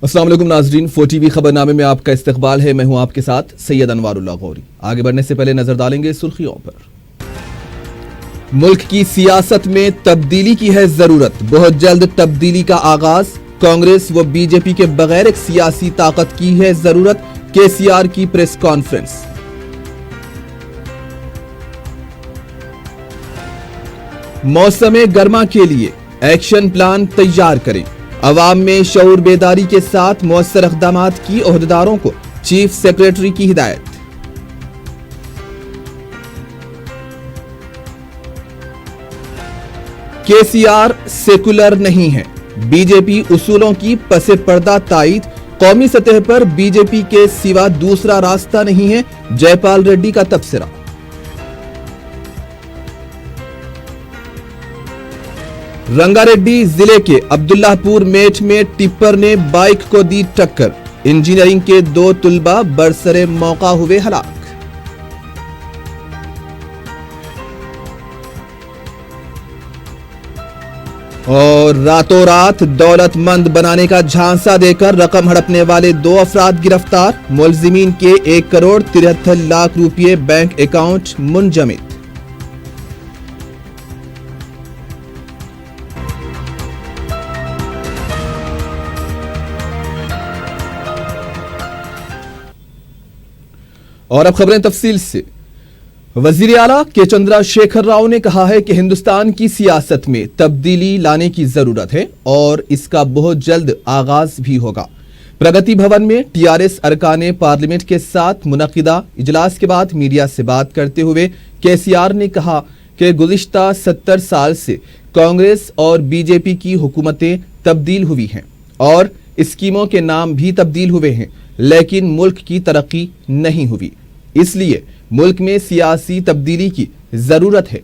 अस्सलाम वालेकुम नाज़रीन, 4TV खबरनामे में आपका इस्तकबाल है। मैं हूं आपके साथ सैयद अनवारुल्लाह गौरी। आगे बढ़ने से पहले नजर डालेंगे सुर्खियों पर। मुल्क की सियासत में तब्दीली की है जरूरत, बहुत जल्द तब्दीली का आगाज। कांग्रेस व बीजेपी के बगैर एक सियासी ताकत की है जरूरत, केसीआर की प्रेस कॉन्फ्रेंस। मौसम गर्मा के लिए एक्शन प्लान तैयार करें। अवाम में शऊर बेदारी के साथ मौसर इक़दामात की ओहदेदारों को चीफ सेक्रेटरी की हिदायत। केसीआर सेकुलर नहीं है, बीजेपी उसूलों की पसे पर्दा तायीद। कौमी सतह पर बीजेपी के सिवा दूसरा रास्ता नहीं है, जयपाल रेड्डी का तबसरा। रंगारेड्डी जिले के अब्दुल्लाहपुर मेठ में टिप्पर ने बाइक को दी टक्कर, इंजीनियरिंग के 2 तुलबा बरसरे मौका हुए हलाक। और रातों रात दौलतमंद बनाने का झांसा देकर रकम हड़पने वाले 2 अफराद गिरफ्तार, मुलजिमीन के 1,73,00,000 रुपये बैंक अकाउंट मुंजमद। और अब खबरें तफसील से। वजीर आला के चंद्रशेखर राव ने कहा है कि हिंदुस्तान की सियासत में तब्दीली लाने की जरूरत है और इसका बहुत जल्द आगाज भी होगा। प्रगति भवन में टीआरएस अरकाने पार्लियामेंट के साथ मुनक़िदा इजलास के बाद मीडिया से बात करते हुए केसीआर ने कहा कि गुज़िश्ता 70 साल से कांग्रेस और बीजेपी की हुकूमतें तब्दील हुई हैं और स्कीमों के नाम भी तब्दील हुए हैं, लेकिन मुल्क की तरक्की नहीं हुई। इसलिए मुल्क में सियासी तब्दीली की जरूरत है।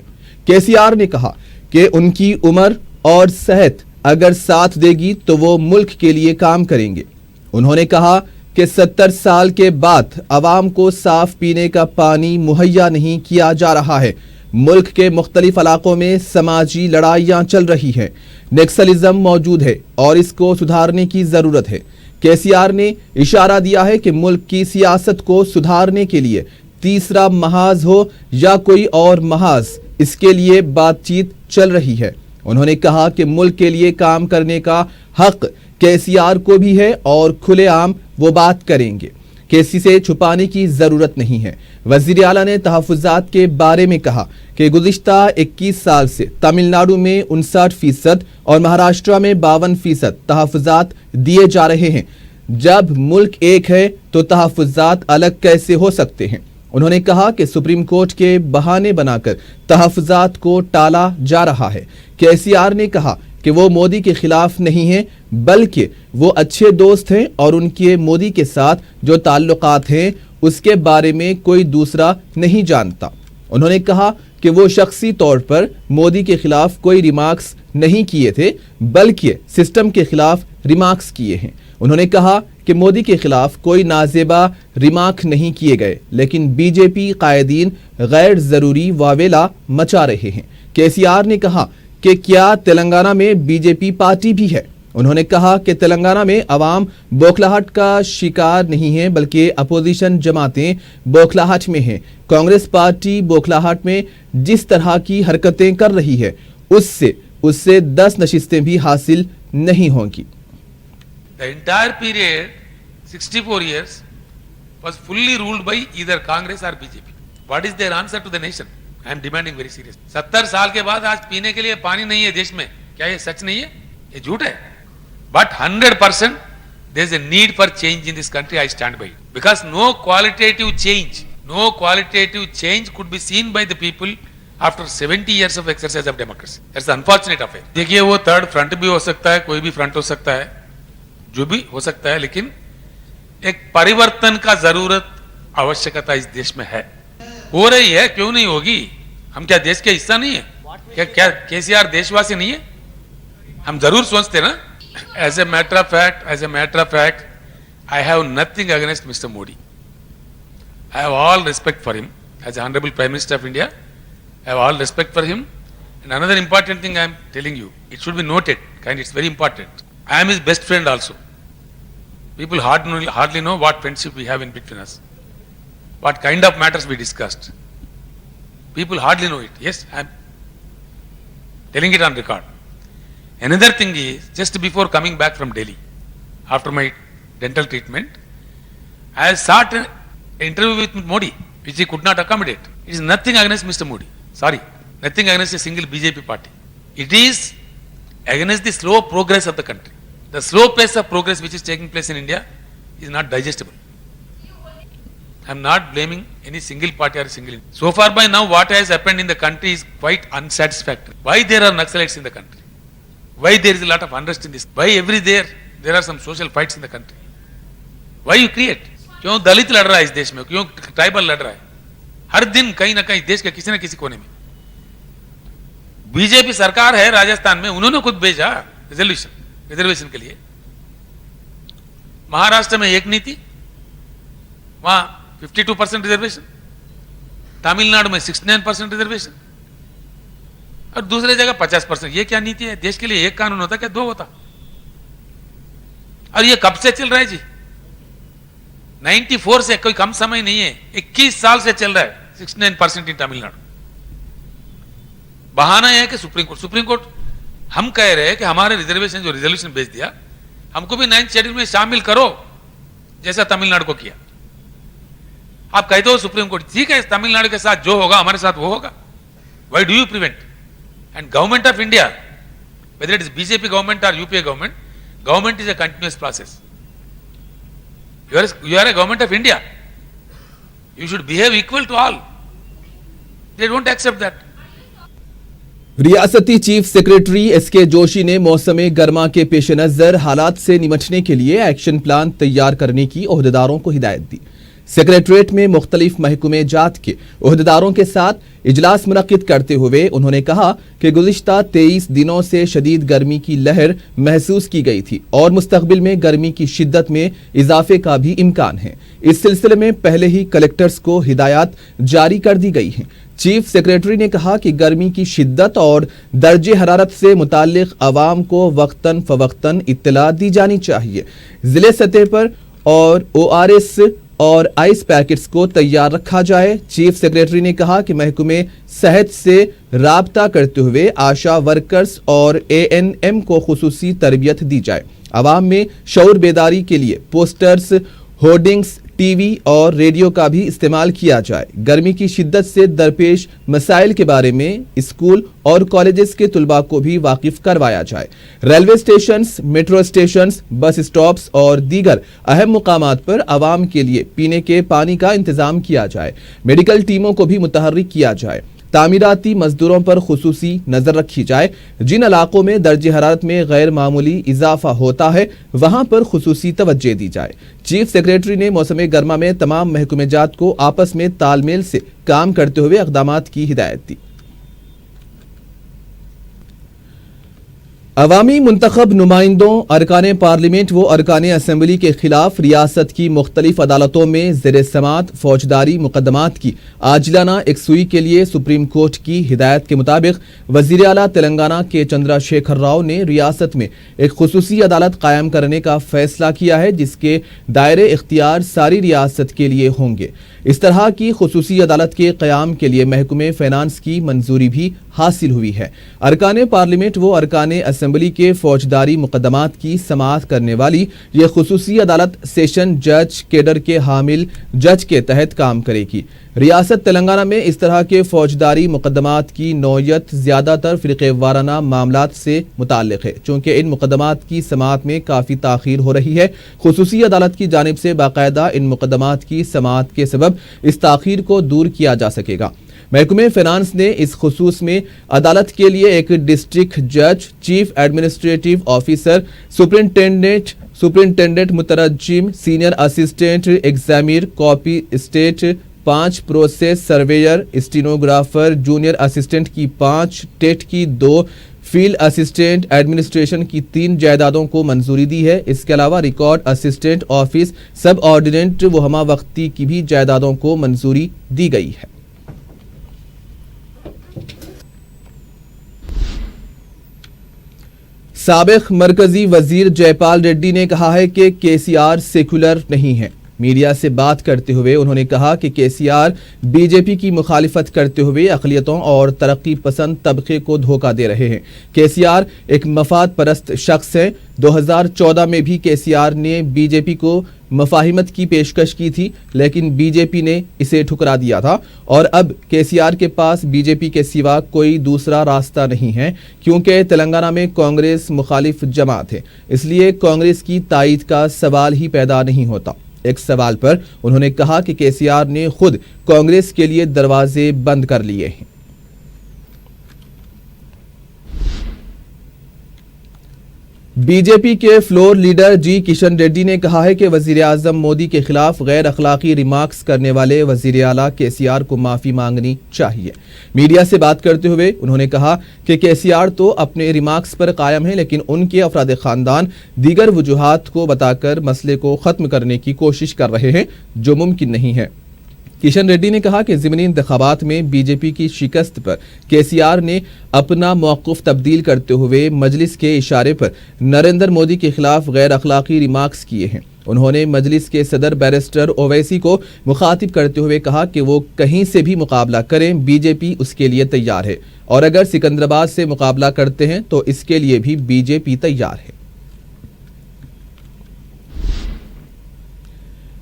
केसीआर ने कहा कि उनकी उम्र और सेहत अगर साथ देगी तो वो मुल्क के लिए काम करेंगे। उन्होंने कहा कि 70 साल के बाद अवाम को साफ पीने का पानी मुहैया नहीं किया जा रहा है। मुल्क के मुख्तलिफ इलाकों में समाजी लड़ाइयां चल रही हैं, नक्सलिज्म मौजूद है और इसको सुधारने की जरूरत है। केसीआर ने इशारा दिया है कि मुल्क की सियासत को सुधारने के लिए तीसरा महाज हो या कोई और महाज, इसके लिए बातचीत चल रही है। उन्होंने कहा कि मुल्क के लिए काम करने का हक केसीआर को भी है और खुलेआम वो बात करेंगे, किसी से छुपाने की जरूरत नहीं है। वजीर आला ने तहफ़्फ़ुज़ात के बारे में कहा कि गुज़िश्ता 21 साल से तमिलनाडु में 59% और महाराष्ट्र में 52% तहफ़्फ़ुज़ात दिए जा रहे हैं। जब मुल्क एक है तो तहफ़्फ़ुज़ात अलग कैसे हो सकते हैं। उन्होंने कहा कि सुप्रीम कोर्ट के बहाने बनाकर तहफ़्फ़ुज़ात को टाला जा रहा है। केसीआर ने कहा कि वो मोदी के खिलाफ नहीं हैं, बल्कि वो अच्छे दोस्त हैं और उनके मोदी के साथ जो ताल्लुकात हैं उसके बारे में कोई दूसरा नहीं जानता। उन्होंने कहा कि वो शख्सी तौर पर मोदी के खिलाफ कोई रिमार्क्स नहीं किए थे, बल्कि सिस्टम के खिलाफ रिमार्क्स किए हैं। उन्होंने कहा कि मोदी के खिलाफ कोई नाजेबा रिमार्क नहीं किए गए, लेकिन बीजेपी कायदीन गैर जरूरी वावेला मचा रहे हैं। केसीआर ने कहा कि क्या तेलंगाना में बीजेपी पार्टी भी है। उन्होंने कहा कि तेलंगाना में अवाम बौखलाहट का शिकार नहीं है, बल्कि अपोजिशन जमातें बौखलाहट में हैं। कांग्रेस पार्टी बौखलाहट में जिस तरह की हरकतें कर रही है उससे 10 नशिस्तें भी हासिल नहीं होंगी। The entire period, 64 years, was fully ruled by either Congress or BJP. What is their answer to the nation? I am demanding very seriously. 70 साल के बाद आज पीने के लिए पानी नहीं है देश में, क्या ये सच नहीं है? ये झूठ है। But 100% there is a need for change in this country. I stand by it. Because no qualitative change could be seen by the people after 70 years of exercise of democracy. That's the unfortunate affair. देखिए वो third front भी हो सकता है, कोई भी front हो सकता है, जो भी हो सकता है, लेकिन एक परिवर्तन का जरूरत आवश्यकता इस देश में है। हो रही है, क्यों नहीं होगी? हम क्या देश के हिस्सा नहीं है? क्या केसीआर देशवासी नहीं है? हम जरूर सोचते ना। As a matter of fact, I have nothing against Mr. Modi. I have all respect for him as Honorable Prime Minister of India. I have all respect for him. And another important thing I am telling you, it should be noted, and it's very important. I am his best friend also. People hardly know what friendship we have in between us, what kind of matters we discussed. People hardly know it. Yes, I am telling it on record. Another thing is, just before coming back from Delhi, after my dental treatment, I sought an interview with Modi, which he could not accommodate. It is nothing against Mr. Modi. Sorry, nothing against a single BJP party. It is against the slow progress of the country. The slow pace of progress which is taking place in India is not digestible. I am not blaming any single party or single. So far by now, what has happened in the country is quite unsatisfactory. Why there are Naxalites in the country? Why there is a lot of unrest in this? Why every there are some social fights in the country? Why you create? क्यों दलित लड़ रहा है इस देश में, क्यों tribal लड़ रहा है हर दिन कहीं ना कहीं देश के किसी न किसी कोने में? बीजेपी सरकार है राजस्थान में, उन्होंने खुद भेजा रिजर्वेशन के लिए. महाराष्ट्र में एक नीति, वहां 52% रिजर्वेशन, तमिलनाडु में 69% रिजर्वेशन और दूसरे जगह 50%. ये क्या नीति है? देश के लिए एक कानून होता क्या दो होता? और ये कब से चल रहा है जी? 94 से कोई कम समय नहीं है, 21 साल से चल रहा है 69% इन तमिलनाडु. बहाना है कि सुप्रीम कोर्ट हम कह रहे हैं कि हमारे रिजर्वेशन जो रिजोल्यूशन भेज दिया, हमको भी 9th शेड्यूल में शामिल करो जैसा तमिलनाडु को किया. आप कहते हो सुप्रीम कोर्ट ठीक है, तमिलनाडु के साथ जो होगा हमारे साथ वो होगा. Why do you prevent? And government of India, whether it is BJP government और UPA government is a continuous process. You are a government of India. You should behave equal to all. They don't accept that. रियासती chief secretary SK Joshi ने मौसम गर्मा के पेश नजर हालात से निपटने के लिए एक्शन प्लान तैयार करने की ओहदेदारों को हिदायत दी. सेक्रेटरीट में मुख्तलिफ महकमे जात के ओहदेदारों के साथ इजलास मुनक्किद करते हुए उन्होंने कहा कि गुज़िश्ता 23 दिनों से शदीद गर्मी की लहर महसूस की गई थी और मुस्तकबिल में गर्मी की शिद्दत में इजाफे का भी इम्कान है. इस सिलसिले में पहले ही कलेक्टर्स को हिदायत जारी कर दी गई हैं. चीफ सेक्रेटरी ने कहा कि गर्मी की शिद्दत और दर्जे हरारत से मुताल्लिक अवाम को वक्तन फवक्तन इत्तला दी जानी चाहिए. जिले सतह पर और ORS और आइस पैकेट्स को तैयार रखा जाए. चीफ सेक्रेटरी ने कहा कि महकमे सेहत से राब्ता करते हुए आशा वर्कर्स और ANM को खुसूसी तरबियत दी जाए. अवाम में शऊर बेदारी के लिए पोस्टर्स, होर्डिंग्स, टीवी और रेडियो का भी इस्तेमाल किया जाए. गर्मी की शिद्दत से दरपेश मसाइल के बारे में स्कूल और कॉलेजेस के तुलबा को भी वाकिफ करवाया जाए. Railway stations, metro stations, bus stops और दीगर अहम मुकामात पर आवाम के लिए पीने के पानी का इंतजाम किया जाए. मेडिकल टीमों को भी मुतहर्रिक किया जाए. तामीराती मजदूरों पर खुसूसी नजर रखी जाए. जिन इलाकों में दर्जे हरारत में गैर मामूली इजाफा होता है वहां पर खुसूसी तवज्जो दी जाए. चीफ सेक्रेटरी ने मौसम गर्मा में तमाम महकमे जात को आपस में तालमेल से काम करते हुए इक़दामात की हिदायत दी. अवामी मुंतखब नुमाइंदों, अरकान पार्लियामेंट व अरकान असम्बली के खिलाफ रियासत की मुख्तलिफ अदालतों में ज़ेर समात फौजदारी मुकदमात की आजिलाना एकसुई के लिए सुप्रीम कोर्ट की हिदायत के मुताबिक वज़ीर आला तेलंगाना के चंद्रशेखर राव ने रियासत में एक खुसूसी अदालत कायम करने का फैसला किया है जिसके दायरे इख्तियार सारी रियासत के लिए होंगे. इस तरह की खुसूसी अदालत के क़याम के लिए महकमे फाइनेंस की मंजूरी भी हासिल हुई है. अरकान पार्लियामेंट व अरकान असम्बली के फौजदारी मुकदमात की समाअत करने वाली यह खुसूसी अदालत सेशन जज केडर के हामिल जज के तहत काम करेगी. रियासत तेलंगाना में इस तरह के फौजदारी मुकदमात की नौयत ज़्यादातर फ़िरक़े वाराना मामलात से मुताल्लिक़ है. चूँकि इन मुकदमात की समाअत में काफ़ी ताख़ीर हो रही है, खुसूसी अदालत की जानिब से बाकायदा इन मुकदमात की समाअत के सबब इस ताख़ीर को दूर किया जा सकेगा. महकमे फाइनेंस ने इस खुसूस में अदालत के लिए एक डिस्ट्रिक्ट जज, चीफ एडमिनिस्ट्रेटिव ऑफिसर, सुपरिंटेंडेंट मुतरज्जिम, senior assistant examiner, copy state 5 process surveyor, stenographer, junior assistant की 5, टेट की 2, फील्ड असिस्टेंट एडमिनिस्ट्रेशन की 3 जायदादों को मंजूरी दी है. इसके अलावा रिकॉर्ड असिस्टेंट ऑफिस, सब ऑर्डिनेंट व हमा वक्ती की भी जायदादों को मंजूरी दी गई है. साबिक मरकजी वजीर जयपाल रेड्डी ने कहा है कि केसीआर सेकुलर नहीं है। मीडिया से बात करते हुए उन्होंने कहा कि केसीआर बीजेपी की मुखालिफत करते हुए अक़लियतों और तरक्की पसंद तबके को धोखा दे रहे हैं। केसीआर एक मफाद परस्त शख्स है। 2014 में भी केसीआर ने बीजेपी को मफाहिमत की पेशकश की थी, लेकिन बीजेपी ने इसे ठुकरा दिया था और अब केसीआर के पास बीजेपी के सिवा कोई दूसरा रास्ता नहीं है, क्योंकि तेलंगाना में कांग्रेस मुखालिफ जमात है, इसलिए कांग्रेस की ताईद का सवाल ही पैदा नहीं होता। एक सवाल पर उन्होंने कहा कि केसीआर ने खुद कांग्रेस के लिए दरवाजे बंद कर लिए हैं। बीजेपी के फ्लोर लीडर जी किशन रेड्डी ने कहा है कि वजीर आजम मोदी के खिलाफ गैर अखलाकी रिमार्क्स करने वाले वजीर आला केसीआर को माफी मांगनी चाहिए। मीडिया से बात करते हुए उन्होंने कहा कि केसीआर तो अपने रिमार्क्स पर कायम है, लेकिन उनके अफराद खानदान दीगर वजूहात को बताकर मसले को खत्म करने की कोशिश कर रहे हैं, जो मुमकिन नहीं है। किशन रेड्डी ने कहा कि ज़िमनी इंतखाबात में बीजेपी की शिकस्त पर केसीआर ने अपना मौक़िफ़ तब्दील करते हुए मजलिस के इशारे पर नरेंद्र मोदी के खिलाफ गैर अखलाकी रिमार्क्स किए हैं। उन्होंने मजलिस के सदर बैरिस्टर ओवैसी को मुखातिब करते हुए कहा कि वो कहीं से भी मुकाबला करें, बीजेपी उसके लिए तैयार है, और अगर सिकंदराबाद से मुकाबला करते हैं तो इसके लिए भी बीजेपी तैयार है।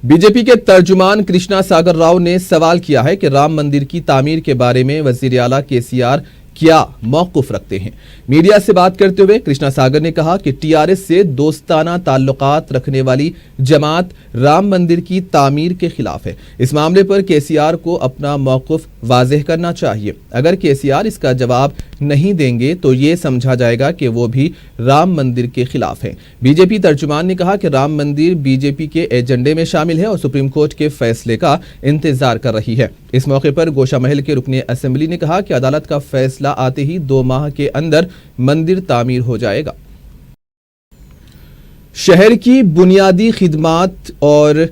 बीजेपी के तर्जुमान कृष्णा सागर राव ने सवाल किया है कि राम मंदिर की तामीर के बारे में वजीर आला केसीआर क्या मौक़िफ़ रखते हैं। मीडिया से बात करते हुए कृष्णा सागर ने कहा कि टीआरएस से दोस्ताना ताल्लुकात रखने वाली जमात राम मंदिर की तामीर के खिलाफ है। इस मामले पर केसीआर को अपना मौक़िफ़ वाज़ेह करना चाहिए। अगर केसीआर इसका जवाब नहीं देंगे तो ये समझा जाएगा कि वो भी राम मंदिर के खिलाफ है। बीजेपी तर्जुमान ने कहा कि राम मंदिर बीजेपी के एजेंडे में शामिल है और सुप्रीम कोर्ट के फैसले का इंतजार कर रही है। इस मौके पर गोशा महल के रुकने असेंबली ने कहा कि अदालत का फैसला आते ही 2 माह के अंदर मंदिर तामीर हो जाएगा। शहर की बुनियादी खिदमात और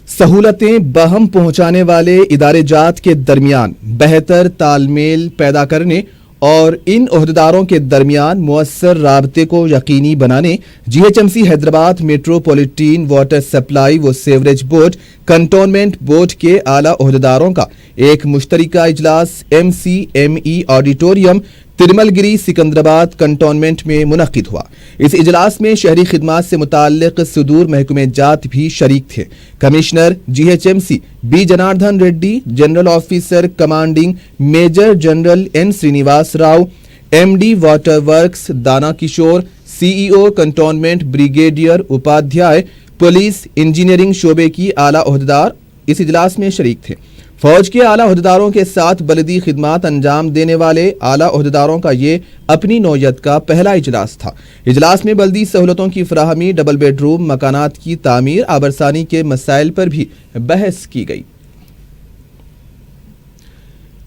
सहूलतें बहम पहुंचाने वाले इदारे जात के दरमियान बेहतर तालमेल पैदा करने और इन ओहदेदारों के दरमियान मुअस्सर राबते को यकीनी बनाने GHMC Hyderabad metropolitan water supply व सेवरेज बोर्ड कंटोनमेंट बोर्ड के आला ओहदेदारों का एक मुश्तरका इजलास MCME auditorium Tirumalgiri Secunderabad cantonment में मुनक्किद हुआ। इस इजलास में शहरी खिदमात से मुताल्लिक सुदूर महकमे जात भी शरीक थे। Commissioner GHMC B Janardhan Reddy, general officer commanding major general N Srinivas Rao, MD water works Dana Kishore, CEO cantonment brigadier Upadhyay, police engineering शोबे की आला ओहदेदार इस इजलास में शरीक थे। फौज के आला ओहदेदारों के साथ बलदी खिदमात अंजाम देने वाले आला ओहदेदारों का ये अपनी नौयत का पहला इजलास था। इजलास में बल्दी सहूलतों की फराहमी, डबल बेडरूम मकानात की तामीर, आबरसानी के मसाइल पर भी बहस की गई।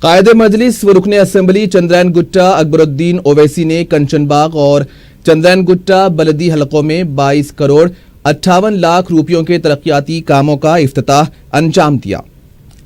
कायदे मजलिस व रुकने असेंबली चंद्रैन गुट्टा अकबरुद्दीन ओवैसी ने कंचनबाग और चंद्रैन गुट्टा बलदी हलकों में 22 करोड़ 58 लाख रुपयों के तरक्याती कामों का इफ्तिताह अंजाम दिया।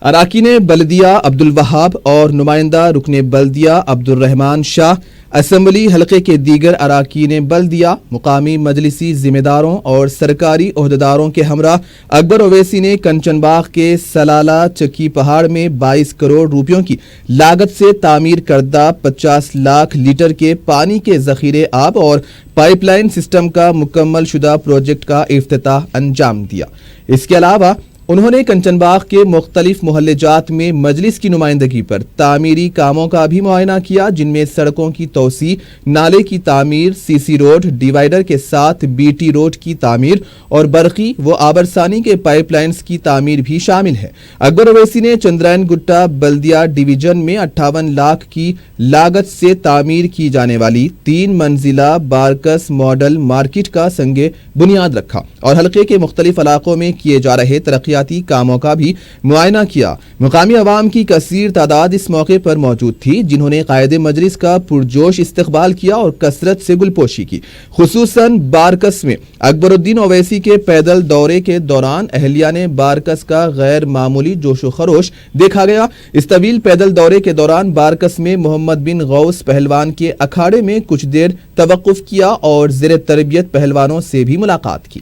अराकीन बल्दिया अब्दुल वहाब और नुमाइंदा रुकने बल्दिया अब्दुल रहमान शाह, असेंबली हलके के दीगर अराकीन बल्दिया, मुकामी मजलिसी जिम्मेदारों और सरकारी ओहदेदारों के हमरा अकबर ओवैसी ने कंचनबाग के सलाला चक्की पहाड़ में 22 करोड़ रुपयों की लागत से तामीर करदा 50 लाख लीटर के पानी के जखीरे आब और पाइपलाइन सिस्टम का मुकम्मल शुदा प्रोजेक्ट का इफ्तिताह अंजाम दिया। इसके अलावा उन्होंने कंचनबाग के मुख्तलिफ मोहल्ले जात में मजलिस की नुमाइंदगी पर तामीरी कामों का भी मुआयना किया, जिनमें सड़कों की तोसी, नाले की तामीर, CC रोड, डिवाइडर के साथ BT रोड की तामीर और बरकी व आबरसानी के पाइपलाइंस की तामीर भी शामिल है। अकबर ओवैसी ने चंद्रैन गुट्टा बल्दिया डिवीजन में 58 लाख की लागत से तामीर की जाने वाली 3 मंजिला बारकस मॉडल मार्केट का संगे बुनियाद रखा और हल्के के मुख्तलिफ इलाकों में किए जा रहे तरक्की ترقیاتی کاموں کا بھی معائنہ کیا۔ مقامی عوام کی کثیر تعداد اس موقع پر موجود تھی، جنہوں نے قائد مجلس کا پرجوش استقبال کیا اور کثرت سے گلپوشی کی۔ خصوصاً بارکس میں اکبر الدین اویسی کے پیدل دورے کے دوران اہلیہ نے بارکس کا غیر معمولی جوش و خروش دیکھا گیا۔ اس طویل پیدل دورے کے دوران بارکس میں محمد بن غوث پہلوان کے اکھاڑے میں کچھ دیر توقف کیا اور زیر تربیت پہلوانوں سے بھی ملاقات کی۔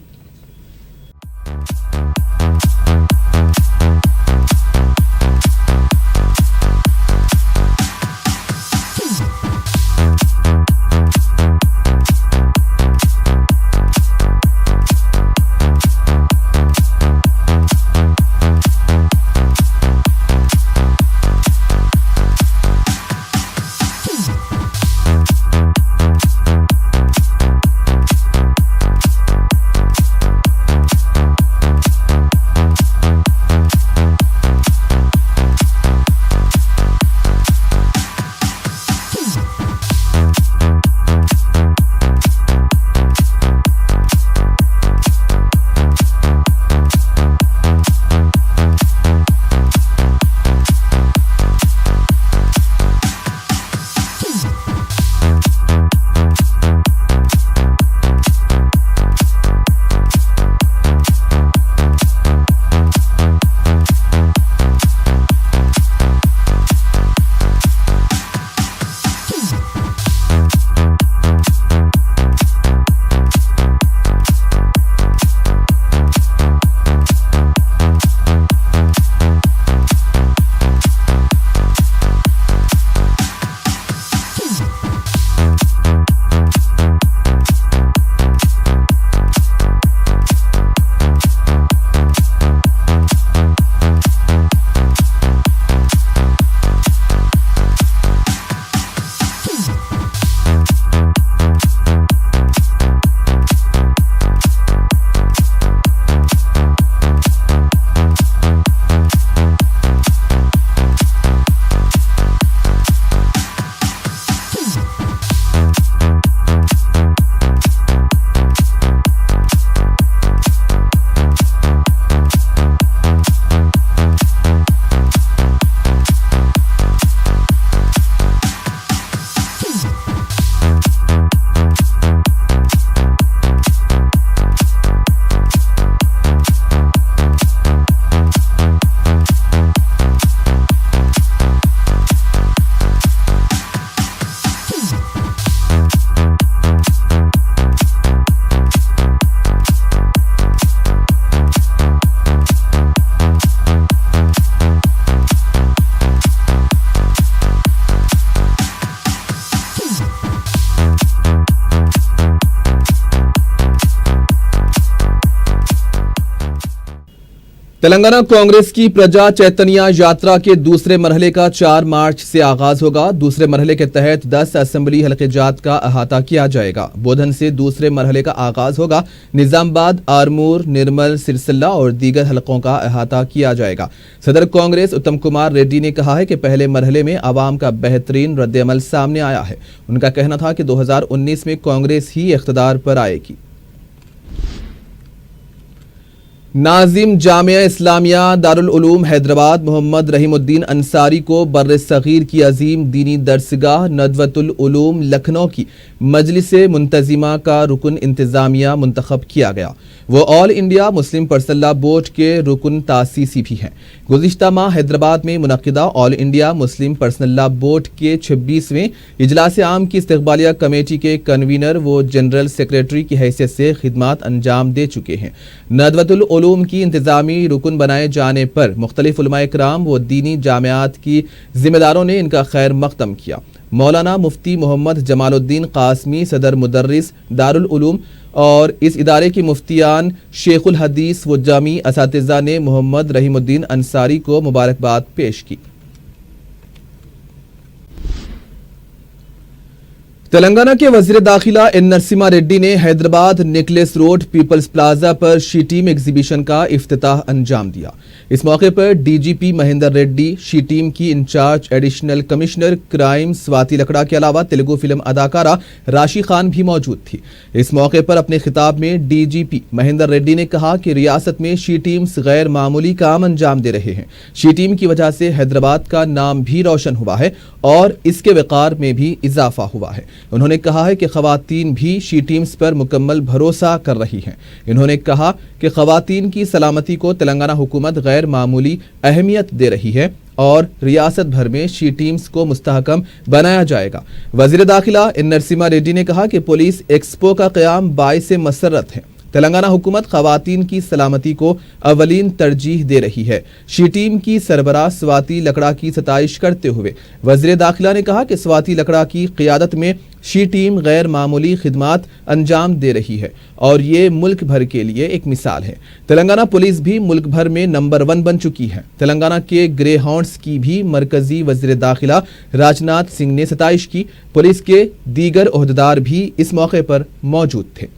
تلنگانہ کانگریس کی پرجا چیتنیہ یاترا کے دوسرے مرحلے کا 4 مارچ سے آغاز ہوگا۔ دوسرے مرحلے کے تحت 10 اسمبلی حلقے جات کا احاطہ کیا جائے گا۔ بودھن سے دوسرے مرحلے کا آغاز ہوگا۔ نظام آباد، آرمور، نرمل، سرسلہ اور دیگر حلقوں کا احاطہ کیا جائے گا۔ صدر کانگریس اتم کمار ریڈی نے کہا ہے کہ پہلے مرحلے میں عوام کا بہترین رد عمل سامنے آیا ہے۔ ان کا کہنا تھا کہ 2019 میں کانگریس ہی اقتدار پر آئے گی۔ ناظم جامعہ اسلامیہ دارالعلوم حیدرآباد محمد رحیم الدین انصاری کو بر صغیر کی عظیم دینی درسگاہ ندوۃ العلوم لکھنؤ کی مجلس منتظمہ کا رکن انتظامیہ منتخب کیا گیا۔ وہ all India Muslim personal law board کے رکن تاسیسی بھی ہیں۔ گزشتہ ماہ حیدرآباد میں منعقدہ all India Muslim personal law board کے 26ویں اجلاس عام کی استقبالیہ کمیٹی کے کنوینر وہ جنرل سیکریٹری کی حیثیت سے خدمات انجام دے چکے ہیں۔ ندوۃ العلوم کی انتظامی رکن بنائے جانے پر مختلف علماء کرام و دینی جامعات کی ذمہ داروں نے ان کا خیر مقدم کیا۔ مولانا مفتی محمد جمال الدین قاسمی صدر مدرس دارالعلوم اور اس ادارے کے مفتیان شیخ الحدیث و جامع اساتذہ نے محمد رحیم الدین انصاری کو مبارکباد پیش کی۔ तेलंगाना के वजीर दाखिला एन नरसिम्हा रेड्डी ने Hyderabad necklace road people's plaza पर शी टीम एग्जीबिशन का इफ्तिताह अंजाम दिया। इस मौके पर DGP Mahender Reddy, she team की incharge additional commissioner crime Swathi Lakra के अलावा तेलुगु फिल्म अदाकारा राशि खान भी मौजूद थी। इस मौके पर अपने खिताब में डीजीपी महेंद्र रेड्डी ने कहा कि रियासत में शी टीम्स गैर मामूली काम अंजाम दे रहे हैं। शी टीम की वजह से हैदराबाद का नाम भी रोशन हुआ है और इसके वक़ार में भी इजाफा हुआ है। उन्होंने कहा है कि खवातीन भी शी टीम्स पर मुकम्मल भरोसा कर रही हैं। इन्होंने कहा कि खवातीन की सलामती को तेलंगाना हुकूमत गैर मामूली अहमियत दे रही है और रियासत भर में शी टीम्स को मुस्तहकम बनाया जाएगा। वजीर दाखिला एन नरसिम्हा रेड्डी ने कहा कि पुलिस एक्सपो का क़याम बाइसे मसर्रत है। तेलंगाना हुकूमत खवातीन की सलामती को अवलीन तरजीह दे रही है। शी टीम की सरबराह स्वाति लकड़ा की सताइश करते हुए वज़ीर दाखिला ने कहा कि स्वाति लकड़ा की क़ियादत में शी टीम गैर मामूली खिदमात अंजाम दे रही है और ये मुल्क भर के लिए एक मिसाल है। तेलंगाना पुलिस भी मुल्क भर में नंबर 1 बन चुकी है। तेलंगाना के ग्रे हाउंड्स की भी मरकजी वज़ीर दाखिला राजनाथ सिंह ने सताइश की। पुलिस के दीगर ओहदेदार भी इस मौके पर मौजूद थे।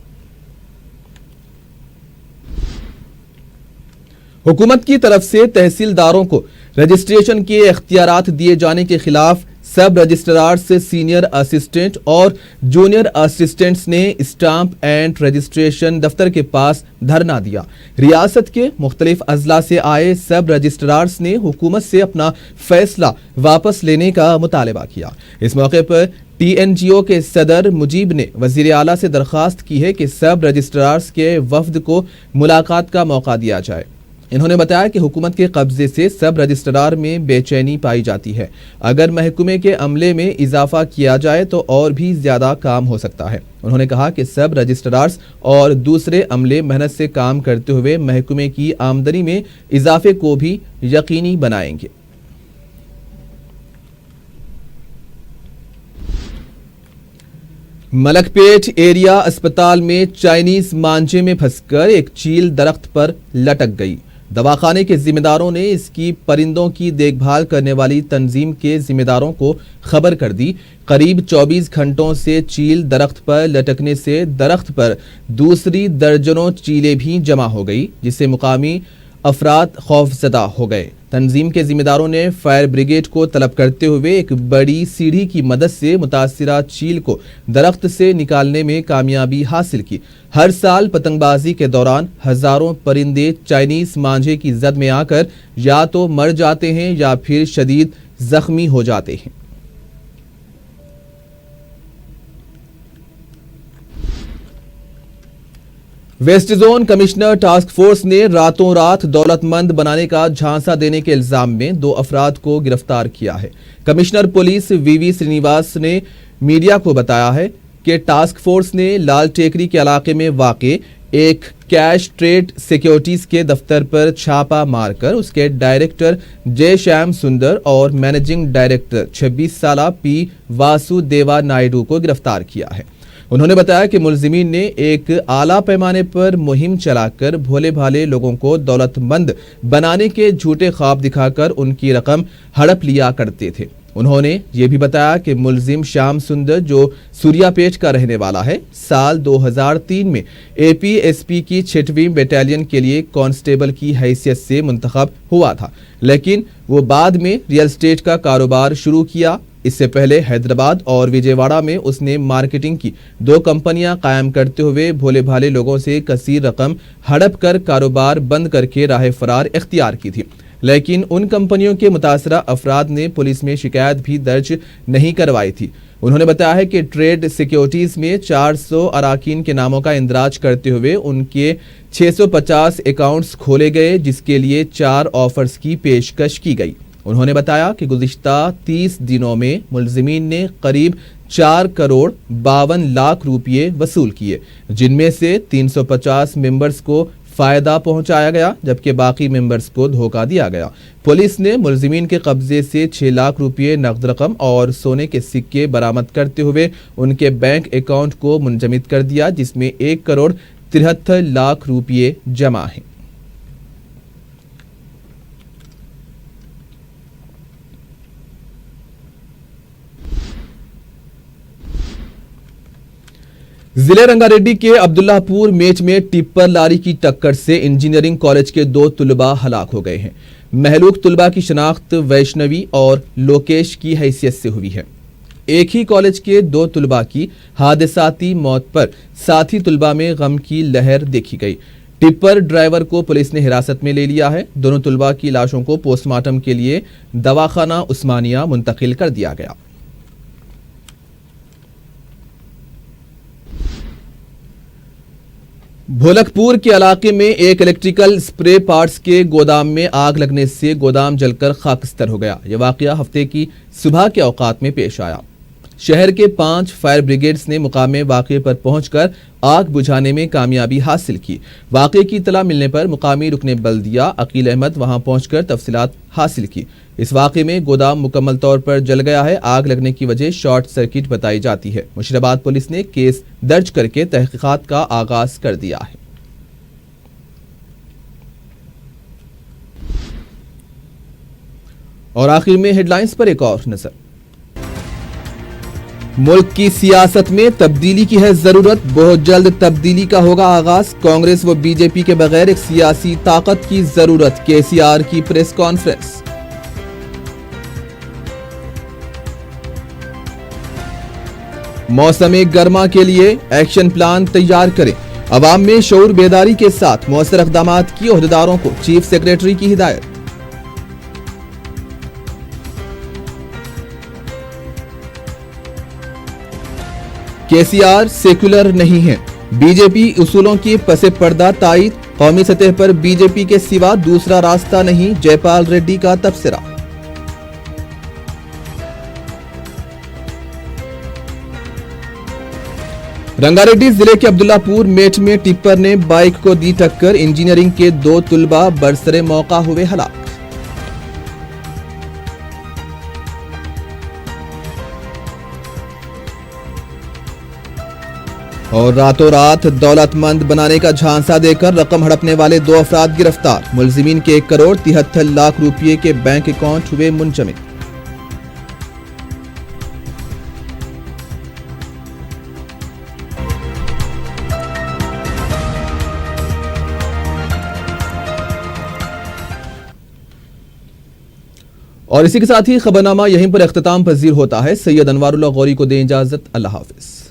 हुकूमत की तरफ से तहसीलदारों को रजिस्ट्रेशन के इख्तियारात दिए जाने के खिलाफ सब रजिस्ट्रार से सीनियर असिस्टेंट और जूनियर असिस्टेंट्स ने स्टाम्प एंड रजिस्ट्रेशन दफ्तर के पास धरना दिया। रियासत के मुख्तलिफ अजला से आए सब रजिस्ट्रार्स ने हुकूमत से अपना फैसला वापस लेने का मुतालबा किया। इस मौके पर TNGO के सदर मुजीब ने वजीर आला से दरख्वास्त की है कि सब रजिस्ट्रार्स के वफद को मुलाकात का मौका दिया जाए। इन्होंने बताया कि हुकूमत के कब्जे से सब रजिस्ट्रार में बेचैनी पाई जाती है। अगर महकमे के अमले में इजाफा किया जाए तो और भी ज्यादा काम हो सकता है। उन्होंने कहा कि सब रजिस्ट्रार्स और दूसरे अमले मेहनत से काम करते हुए महकमे की आमदनी में इजाफे को भी यकीनी बनाएंगे। मलकपेट एरिया अस्पताल में चाइनीज मांझे में फंसकर एक चील दरख्त पर लटक गई। दवाखाने के जिम्मेदारों ने इसकी परिंदों की देखभाल करने वाली तंजीम के जिम्मेदारों को खबर कर दी। करीब 24 घंटों से चील दरख्त पर लटकने से दरख्त पर दूसरी दर्जनों चीलें भी जमा हो गई, जिससे मुकामी अफराद खौफजदा हो गए। तंजीम के जिम्मेदारों ने फायर ब्रिगेड को तलब करते हुए एक बड़ी सीढ़ी की मदद से मुतासिरा चील को दरख्त से निकालने में कामयाबी हासिल की। हर साल पतंगबाजी के दौरान हजारों परिंदे चाइनीज मांझे की जद में आकर या तो मर जाते हैं या फिर शदीद जख्मी हो जाते हैं। West zone commissioner task force ने रातों रात दौलतमंद बनाने का झांसा देने के इल्जाम में 2 अफराद को गिरफ्तार किया है। कमिश्नर पुलिस वीवी श्रीनिवास ने मीडिया को बताया है कि टास्क फोर्स ने लाल टेकरी के इलाके में वाक़े एक कैश ट्रेड सिक्योरिटीज के दफ्तर पर छापा मारकर उसके डायरेक्टर जय श्याम सुंदर और मैनेजिंग डायरेक्टर 26 साला पी वासुदेवा नायडू को गिरफ्तार किया है। उन्होंने बताया कि मुलजिमीन ने एक आला पैमाने पर मुहिम चलाकर भोले भाले लोगों को दौलतमंद बनाने के झूठे ख्वाब दिखाकर उनकी रकम हड़प लिया करते थे। उन्होंने ये भी बताया कि मुलजिम श्याम सुंदर, जो सूर्यापेट का रहने वाला है, साल 2003 में APSP की 6वीं बटालियन के लिए कांस्टेबल की हैसियत से मुंतखब हुआ था, लेकिन वो बाद में रियल एस्टेट का कारोबार शुरू किया। इससे पहले हैदराबाद और विजयवाड़ा में उसने मार्केटिंग की 2 कंपनियां कायम करते हुए भोले भाले लोगों से कसीर रकम हड़प कर कारोबार बंद करके राह फरार इख्तियार की थी, लेकिन उन कंपनियों के मुतासरा अफराद ने पुलिस में शिकायत भी दर्ज नहीं करवाई थी। उन्होंने बताया है कि ट्रेड सिक्योरिटीज में 400 अराकीन के नामों का इंदराज करते हुए उनके 650 अकाउंट्स खोले गए, जिसके लिए 4 ऑफर्स की पेशकश की गई। उन्होंने बताया कि गुज़िश्ता 30 दिनों में मुलजिमीन ने करीब 4 करोड़ 52 लाख रुपये वसूल किए, जिनमें से 350 मेंबर्स को फायदा पहुंचाया गया, जबकि बाकी मेंबर्स को धोखा दिया गया। पुलिस ने मुलजिमीन के कब्जे से 6 लाख रुपये नकद रकम और सोने के सिक्के बरामद करते हुए उनके बैंक अकाउंट को मुंजमद कर दिया, जिसमें 1 करोड़ 73 लाख रुपये जमा हैं। जिले रंगारेड्डी के अब्दुल्लापुर मेच में टिप्पर लारी की टक्कर से इंजीनियरिंग कॉलेज के 2 तुलबा हलाक हो गए हैं। महलूक तुलबा की शनाख्त वैष्णवी और लोकेश की हैसियत से हुई है। एक ही कॉलेज के 2 तुलबा की हादसाती मौत पर साथी तुलबा में गम की लहर देखी गई। टिप्पर ड्राइवर को पुलिस ने हिरासत में ले लिया है। दोनों तुलबा की लाशों को पोस्टमार्टम के लिए दवाखाना उस्मानिया मुंतकिल कर दिया गया। भोलकपुर के इलाके में एक इलेक्ट्रिकल स्प्रे पार्ट्स के गोदाम में आग लगने से गोदाम जलकर खाकस्तर हो गया। यह वाकया हफ्ते की सुबह के औकात में पेश आया। शहर के 5 फायर ब्रिगेड्स ने मुकामे वाक़े पर पहुंचकर आग बुझाने में कामयाबी हासिल की। वाक़े की इत्तला मिलने पर मुकामी रुकने बल्दिया अकील अहमद वहां पहुंचकर तफसीलात हासिल की। इस वाक़े में गोदाम मुकम्मल तौर पर जल गया है। आग लगने की वजह शॉर्ट सर्किट बताई जाती है। मुशीराबाद पुलिस ने केस दर्ज करके तहकीकात का आगाज कर दिया है। और आखिर में हेडलाइंस पर एक और नजर। मुल्क की सियासत में तब्दीली की है जरूरत, बहुत जल्द तब्दीली का होगा आगाज। कांग्रेस व बीजेपी के बगैर एक सियासी ताकत की जरूरत, केसीआर की प्रेस कॉन्फ्रेंस। मौसम गर्मा के लिए एक्शन प्लान तैयार करें। अवाम में शऊर बेदारी के साथ मौसर इक़दामात की ओहदेदारों को चीफ सेक्रेटरी की हिदायत। केसीआर सेक्युलर नहीं है, बीजेपी उसूलों की पसे पर्दा तायद। कौमी सतह पर बीजेपी के सिवा दूसरा रास्ता नहीं, जयपाल रेड्डी का तबसरा। रंगारेड्डी जिले के अब्दुल्लापुर मेट में टिप्पर ने बाइक को दी टक्कर। इंजीनियरिंग के 2 तुलबा बरसरे मौका हुए हलाक। और रातों रात दौलतमंद बनाने का झांसा देकर रकम हड़पने वाले 2 अफराद गिरफ्तार। मुलजिमीन के 1 करोड़ 73 लाख रुपये के बैंक अकाउंट हुए मुंजमद। और इसी के साथ ही खबरनामा यहीं पर इख्तिताम पजीर होता है। सैयद अनवारुल्लाह गौरी को दें इजाजत। अल्लाह हाफिज।